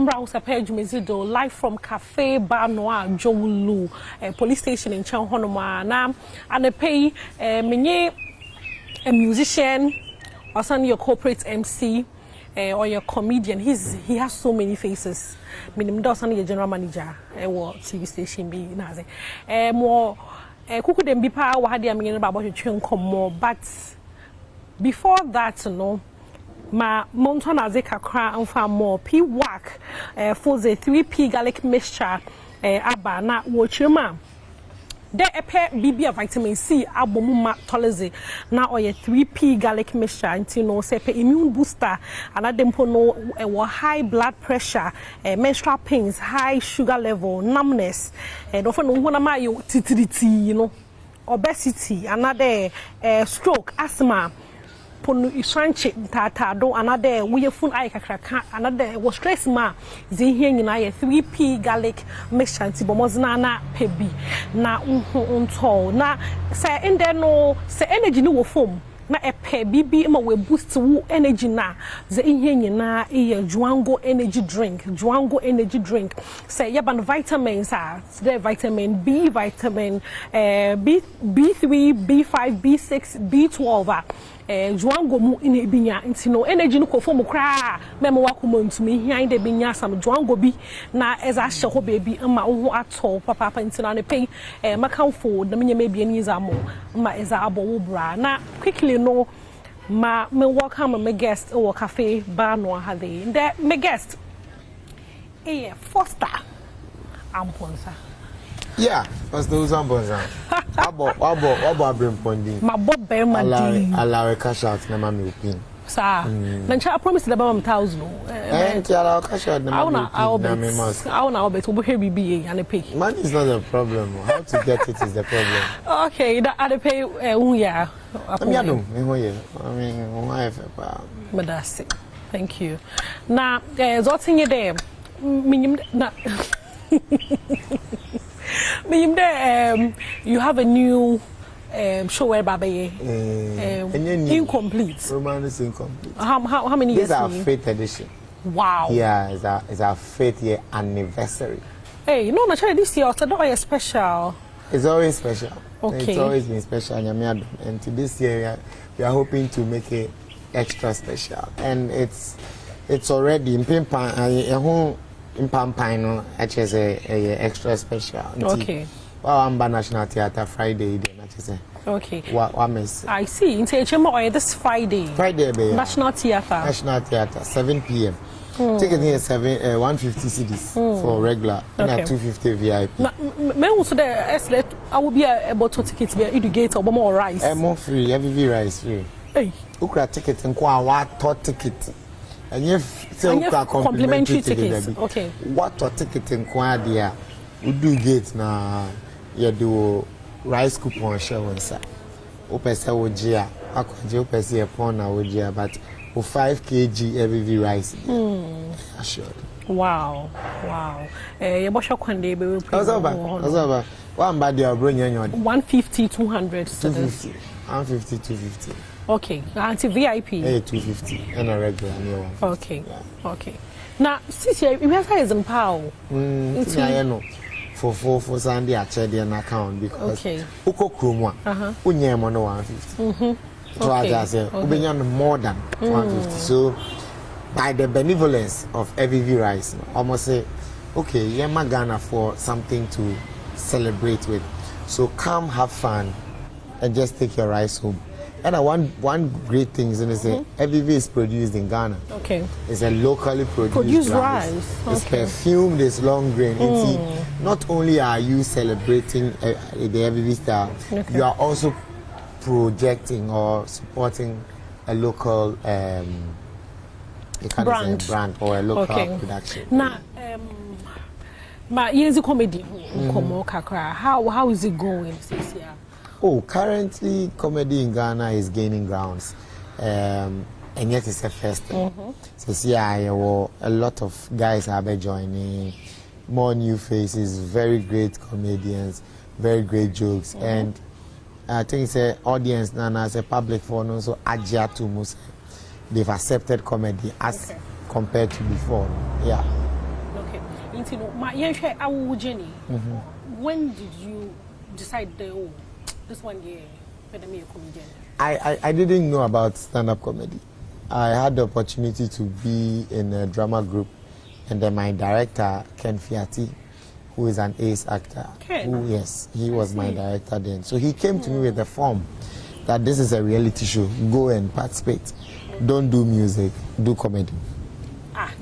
Ahosepe Jumezido live from Cafe Bar Noir Jowulu police station in Chanhonoma na anepe menye a musician or some your corporate MC or your comedian. He has so many faces. Minim do some your general manager TV station be naze more kuku dem bi pa wa hade amenye ba bo twetwe nkomo, but before that no ma monton as a kakra and more p work for the 3p garlic mixture aba na wochema de epe bibia vitamin C abomuma toleze na oye 3p garlic mixture nti no sepe immune booster anadempo no high blood pressure menstrual pains, high sugar level, numbness do for no hona ma yo titiriti, you know, obesity, another stroke, asthma, ponu isranche tata do another we phone eye kakraka, another was stress ma ze here nyina ye 3p garlic mixture nti bomozna na pebi na unto na say in there no say energy no wo form na epe bibi ma we boost wo energy na ze ihe nyina e juango energy drink say yaban vitamins are the vitamin B, vitamin B3, B5, B6, B12 juango mu ine binya nti no energy no ko fo mu kra memo wakomo ntumi hian de binya sam juango bi na eza hye ho baby ma wo ato papa nti na ne pay makanfo na menye me bia ni zamo ma eza abo wo bra na quickly no ma me welcome my guest o cafe bar no ha dey the me guest Foster Amponsa. Yeah, first those Amponsa. Abo bring pondi. Ma bob be ma di. Allow cash out na mami upin. Sir, nancha I promise the bam 1000 no. Allow cash out na mami. I wanna bet obo he bibi and pay. Money is not a problem. How to get it is the problem. Okay, that I pay yeah. I mean, but that's it. Thank you. Now, zoting you there. Minim na. You have a new show where Babaye incomplete. Romance incomplete. How many years? This is our 5th edition. Wow. Yeah, it's our 5th year anniversary. Hey, no, naturally this year it's always special. It's always special. Okay. It's always been special, and to this year we are hoping to make it extra special. And it's already in Pimpa. In Pampino, it's a extra special. Okay. Well, I'm by National Theatre Friday. Okay. What miss? I see. In Techemo, this Friday. Friday, National Theatre. National Theatre, 7 p.m. Ticket here 150 cedis for regular, and at 250 VIP. Me also there. I will be able to tickets be educate or more rice. More free, every rice free. Hey. Ukra ticket and what ticket. And if complimentary tickets, okay. What a ticket in Quadia would do get na you do rice coupon show inside. Opesa wojia, akwaje opesa upon na wojia, but for 5 kg every rice. Assured. Wow. Your boss kwande be. Azaba. One bad you bring your 150, 200. 250. 150, 250. Okay, anti VIP. 250 and a regular new one. Okay, yeah. Okay. Now, since you have in power, for Sunday I check the account because Uko Krumwa, Unyam on 150. So I just say, more than 150. So, by the benevolence of EVV Rice, I must say, okay, Yema Ghana for something to celebrate with. So come have fun and just take your rice home. And one great thing is EVV is produced in Ghana. Okay. It's a locally produced rice. It's perfumed, it's long grain. Not only are you celebrating the EVV style, you are also projecting or supporting a local brand or a local production. Now, my years comedy, how is it going this year? Oh, currently comedy in Ghana is gaining grounds, and yet it's a first. So see, a lot of guys are joining, more new faces, very great comedians, very great jokes, and I think it's an audience now as a public forum. So Ajia to Musa, they've accepted comedy as compared to before. Yeah. Into my young Jenny. When did you decide this one year for the comedian? I didn't know about stand-up comedy. I had the opportunity to be in a drama group, and then my director Ken Fiati, who is an ace actor, he was my director then. So he came to me with a form that this is a reality show. Go and participate. Don't do music, do comedy.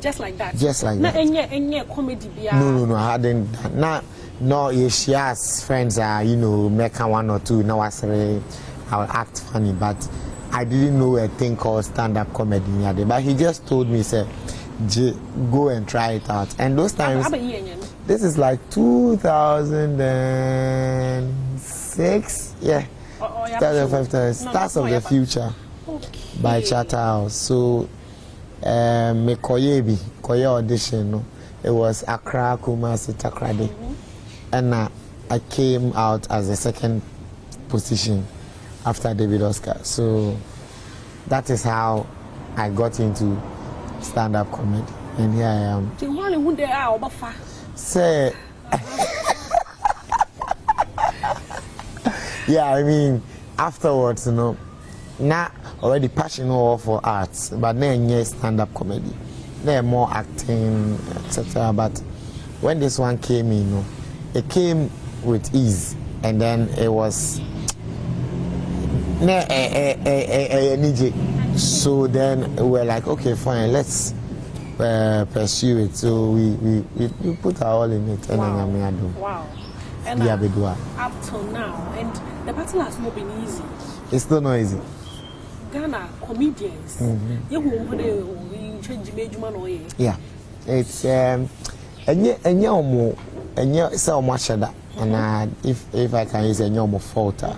Just like that. Just like that. Any comedy. No, I hadn't done. No, she has friends make one or two. Now I'll act funny, but I didn't know a thing called stand-up comedy. But he just told me, say, go and try it out. And those times, this is like 2006, 2005, Stars of the Future by Charterhouse. So, me koye audition, no? It was Accra, Kumasi, Takrade, and I came out as the second position after David Oscar. So that is how I got into stand-up comedy, and here I am. Say, yeah, I mean, afterwards, not already passionate for arts, but then stand-up comedy, then more acting, etc. But when this one came in, it came with ease, and then it was so then we're like, okay, fine, let's pursue it. So we put our all in it, and then Adom. Wow. And up till now, and the battle has not been easy. It's still not easy. Ghana comedians, yeah, it's and so much that, and if I can use a normal falter,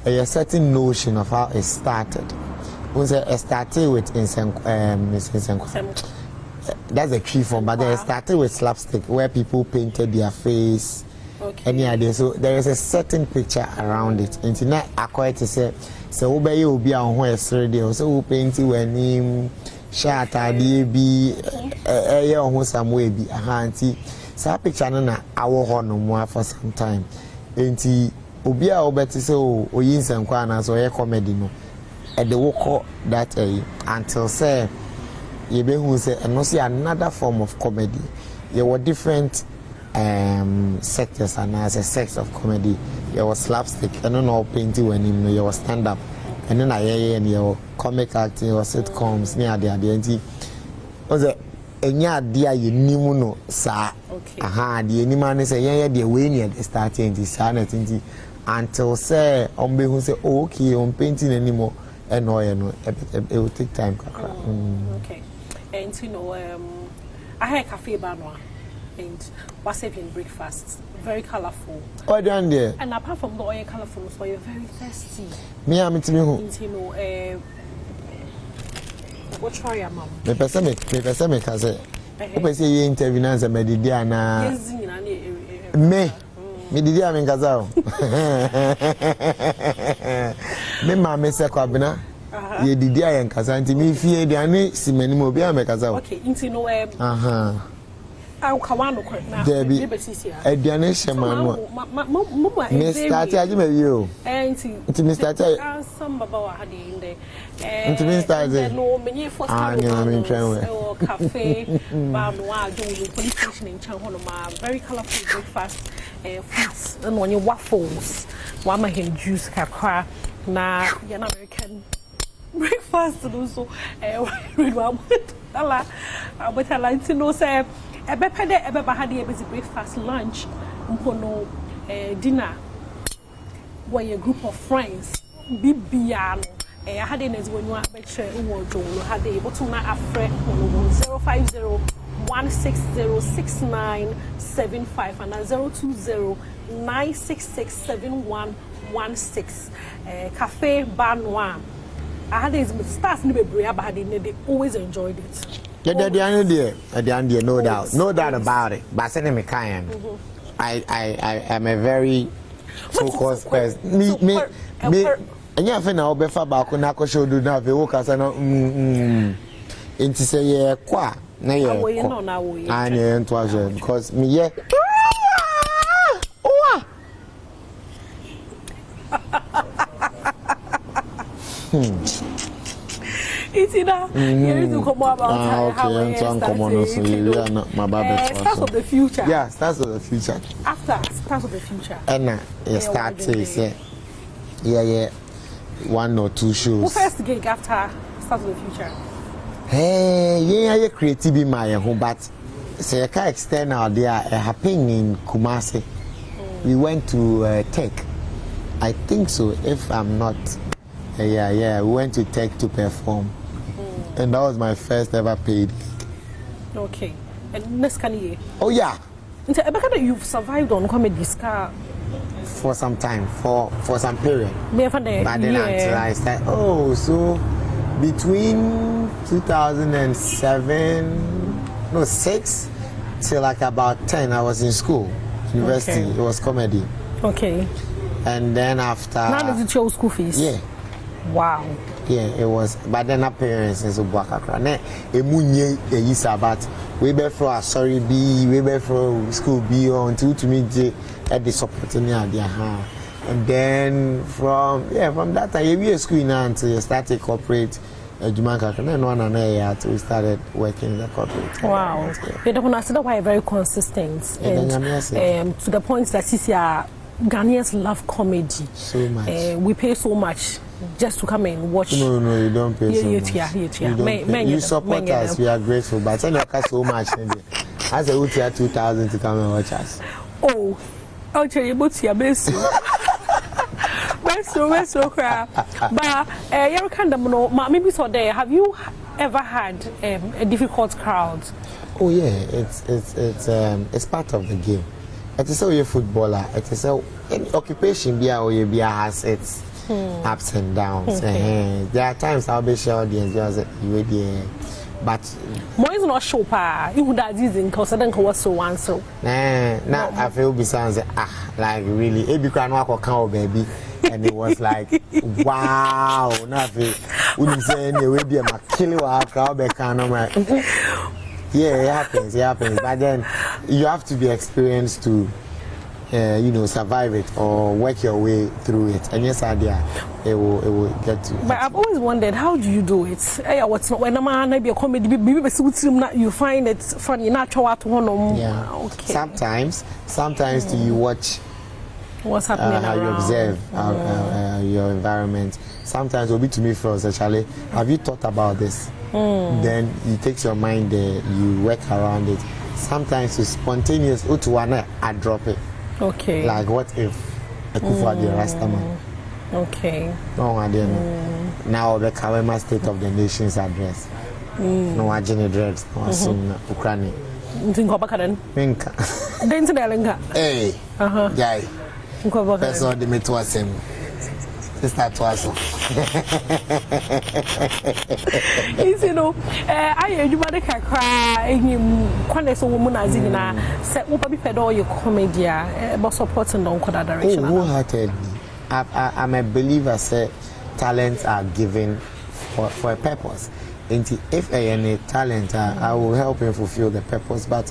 a certain notion of how it started. It started with that's a tree form, but it started with slapstick where people painted their face. Any idea? So there is a certain picture around it. And tonight, I quite say, so obey you be on who is ready. So who painted when him shatter be a young some way be a handy. So picture na our horn no more for some time. And Obi a obeti so oyinsan kwa na so ye comedy no e de woko that until say ye be hu say no see another form of comedy. There were different sectors, and as a sex of comedy there was slapstick, and no painting when him there was stand up, and then and your comic acting or sitcoms near the identity was a enya dia ye nimu no sa the animal say the way near the starting the sanity until say be who say okay on painting anymore, and no it will take time. Okay. And I had cafe Badwam and Ahosepe breakfast, very colorful. Oh, down there. And apart from the oil colorful, so you're very thirsty. Me, I'm to me who? What try your mom? Me pesame kaze. Ope say you interview na za me didi ana. Me didi a me kaza o. Me ma me se kwabena. Ye didi a yen kaza nti me fie de ani simani mo bi a me kaza o. Okay, nti no I can't now. Debbie, Ediane Shamano. Me start aji me yo. Nti me start some baba had in there. Nti me start no many first time cafe Badwam police station in Changhonoma. Very colorful breakfast fruits and when you waffles, wama him juice kakra na yan American breakfast and also read one but I like to know say ebe pede ebe bahadi ebe breakfast lunch mpono dinner where a group of friends bibiano I had in as when you are better had a bottom na afre 050-160-6975 and 020-966-7116 Cafe Badwam. I had these stars in the Bria, but they always enjoyed it. Yeah, the idea, no doubt about it. But sending me kind, I am a very focused person. Me. And yeah, for now, before Bakunako show do not be work as an into say, yeah, qua Na ye. No na we. And ye into as because me ye. It's either you to come about how okay, I'm come on so you are not my baby. Stars of the future. Yeah, stars of the future. After stars of the future. And you start to say yeah 1 or 2 shows. Who first gig after stars of the future? Hey, yeah, creative in my home, but say I can external there happening in Kumasi. We went to Tech. I think so, if I'm not. Yeah, we went to Tech to perform. And that was my first ever paid gig. Okay. And next can you? Oh yeah. And so you've survived on comedy scar for some time, for some period. But then until I started, so between 6 till like about 10, I was in school, university. Okay. It was comedy. Okay. And then after. Now did you chose school fees? Yeah. Wow. Yeah, it was. But then our parents and so Buakakra. Ne, emunye yisa but we be for sorry B, we be for school B until to me at the support me at their hand. And then from that time we school now until you started corporate. We started working in the corporate. Wow. You don't understand why very consistent. And to the point that Ghanaians love comedy. So much. We pay so much just to come and watch. No, you don't pay so much. You support us, we are grateful. But then you cost so much. As a UTR 2,000 to come and watch us. Oh, I'll tell you about your best. Best crap. But you can't maybe so there. Have you ever had a difficult crowd? Oh yeah, it's part of the game. It is a footballer. It is a occupation. Bia has its ups and downs. Okay. There are times I'll be sure audience but more is not sure you would have this in cause I don't was so one so. Nah, I feel besides like really it became a baby. And it was like, wow, nothing. Wouldn't say any way be a killer crowd back on my. Yeah, it happens. But then you have to be experienced to, survive it or work your way through it. And yes, idea, it will get to. But I've always wondered, how do you do it? What's not when a man maybe a comedy, you find it funny, natural at one. Yeah. Okay. Sometimes you watch. What's happening how you observe your environment. Sometimes it'll be to me first actually, have you thought about this? Then you take your mind there, you work around it. Sometimes it's spontaneous, I drop it. Okay. Like what if I could for the Rastaman? Okay. No, I didn't. Now the Kawema State of the Nations address. No, I didn't address. No, I assume Ukraine. Think about it. Minka. Then to the Hey. Guy. Person de me to us him. Sister to us. I you better cry him when so woman as in say we be fed all your comedy about supporting down that direction. Wholeheartedly. I'm a believer say talents are given for a purpose. And if any talent I will help him fulfill the purpose, but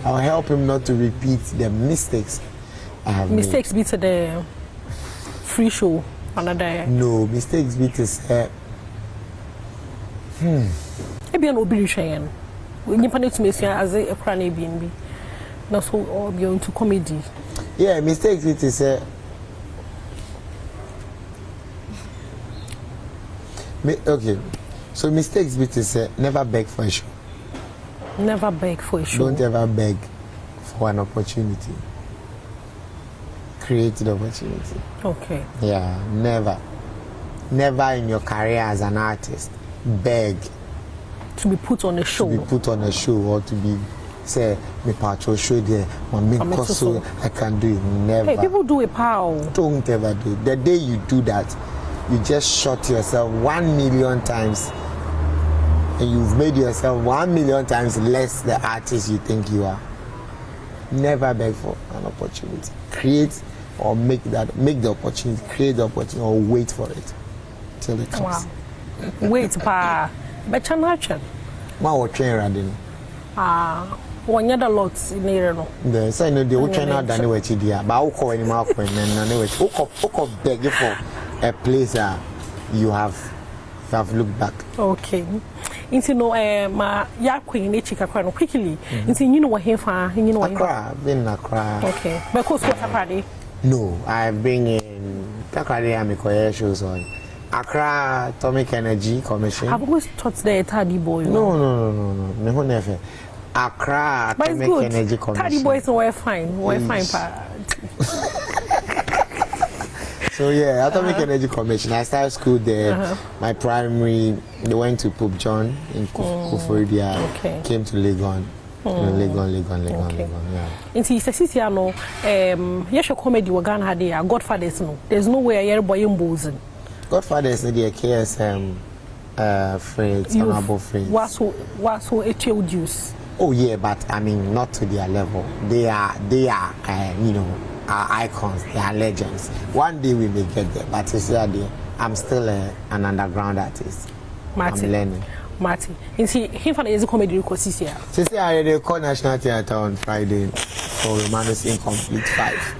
I'll help him not to repeat the mistakes. Mistakes beat the free show another. No, mistakes beat is maybe an obligation. We need to make as a cranny BNB. Not so all going to comedy. Yeah, mistakes beat is okay. So mistakes beat is never beg for a show. Never beg for a show. Don't ever beg for an opportunity. Create the opportunity. Okay. Yeah, never in your career as an artist beg to be put on a show. To be put on a show or to be say me patro show there, so I can do it. Never. Hey, people do it, pal. Don't ever do it. The day you do that, you just shot yourself 1 million times, and you've made yourself 1 million times less the artist you think you are. Never beg for an opportunity. Create or make the opportunity, create the opportunity, or wait for it till it comes. Wow. Wait, pa. But you're not. Ma train radin. One year the lots in there, no. The say no, the Uchina than which idea, but I'll call him out when and Uko beg for a place you have looked back. Okay. Into no, my ya queen, Chika Crown quickly. Into you know what he found, you know what been a cry. Okay. Because what a party? No, I've been in Takari Amico shows on Accra Atomic Energy Commission. I've always thought they're a taddy boy. No, never. Accra Atomic Energy Commission. Taddy boys were fine. We're fine. So yeah, Atomic Energy Commission. I started school there. My primary, they went to Pope John in Kufuridia. Came to Legon. Legon. Yeah. Into Siciliano, yes, your comedy were gone had there. Godfathers, no. There's no way a boy in Bozen. Godfathers, the KSM friends, honorable friends. What's so a chill juice? Oh yeah, but I mean not to their level. They are you know, our icons. They are legends. One day we may get there, but this year I'm still an underground artist. Martin. I'm learning. Martin. You see, him for the comedy records this year. This year I call National Theatre on Friday for Romanus Incomplete 5.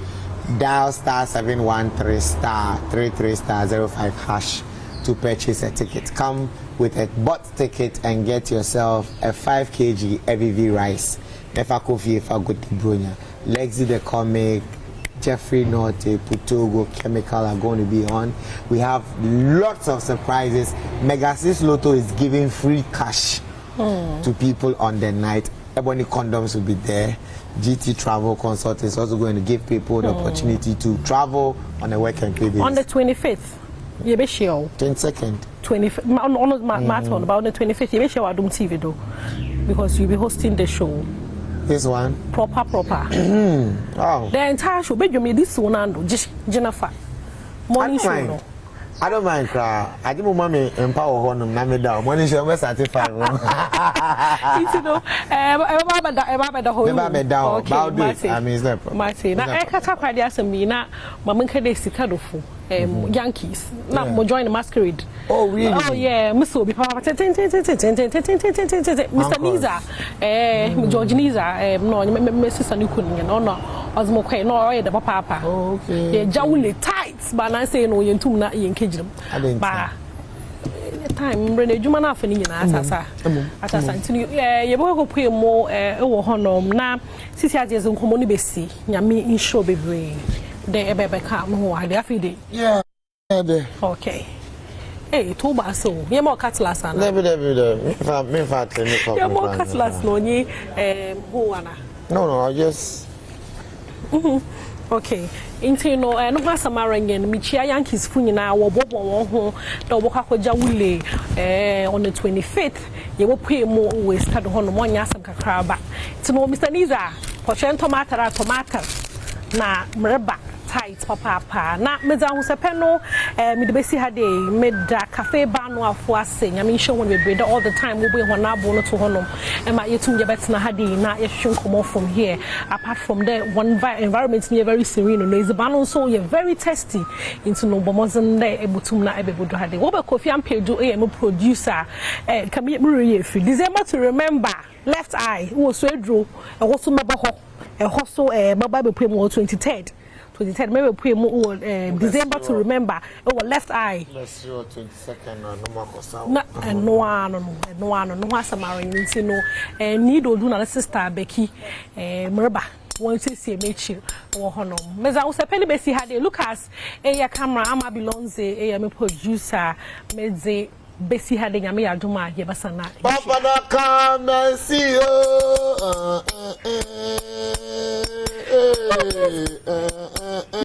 Dial *713*33*05# to purchase a ticket. Come with a bought ticket and get yourself a 5 kg EVV rice. Nefa coffee, if I go to Brunia. Lexi the comic, Jeffrey Norte, Putogo, Chemical are going to be on. We have lots of surprises. Mega 6 Lotto is giving free cash to people on the night. Ebony Condoms will be there. GT Travel Consult is also going to give people the opportunity to travel on a work and pay basis. On the 25th, you be sure. 22nd. 25th. On about the 25th, you be sure Adom TV though, because you'll be hosting the show. This one? Proper. Oh. The entire show, but you made this one and just Jennifer. Morning show. No? I don't mind cry. I give my mommy empower honum na me down. Morning show me satisfied. You know, Eba down. Okay, I mean, it's not problem. Martin, na I can't quite ask me na mama can sika do for Yankees. Now mo join the masquerade. Oh really? Oh yeah, Miss Obi Papa Mr. Niza, George Niza, no, my sister you couldn't no. As mo kwe no the papa. Oh okay. Yeah, jawule tight, but na say no yentum na yenkejim. Ba time rene djuma na afani nyina asasa. Asasa ntinu ye bo ko pwe mo wo honom na sisi ajezo nkomo ni besi nyame insho bebre. De ebebe ka mo ho ade afide. Yeah. Okay. Hey, to ba so. Ye mo catlas ana. Me fa clinic. Ye mo catlas no nyi ho ana. No, I just Okay. Into no Samaran, Michia Yankees Funina, or Bobo won home, the Wokako Jawule on the 25th. You will pay more always cut on 1 yasam craba. To know Mr. Niza, Pochen tomato, na mreba. Tight papa na meza Ahosepe no me de besi ha dey made cafe bar no afo asen I mean show when we breed all the time we be hona bo no to honom e ma yetum je betna ha dey na ye hwenkomo from here apart from there one environment near very serene no is the ban so you very tasty into no bomozen there ebutum na ebebudo ha dey wo be Kofi Ampedu am producer can me re free December to remember left eye wo so edro e wo so meba ho e ho so baba be pem 23rd maybe put more December to remember. Oh, left eye. Let's see 22nd no more kosa. No Samarin no need do na sister Becky Mreba want to see me chill or honom. Meza Ahosepe be see how they look as a camera ama belongs a me producer meze besi ha de nyame adoma ye basana Papa na come and see you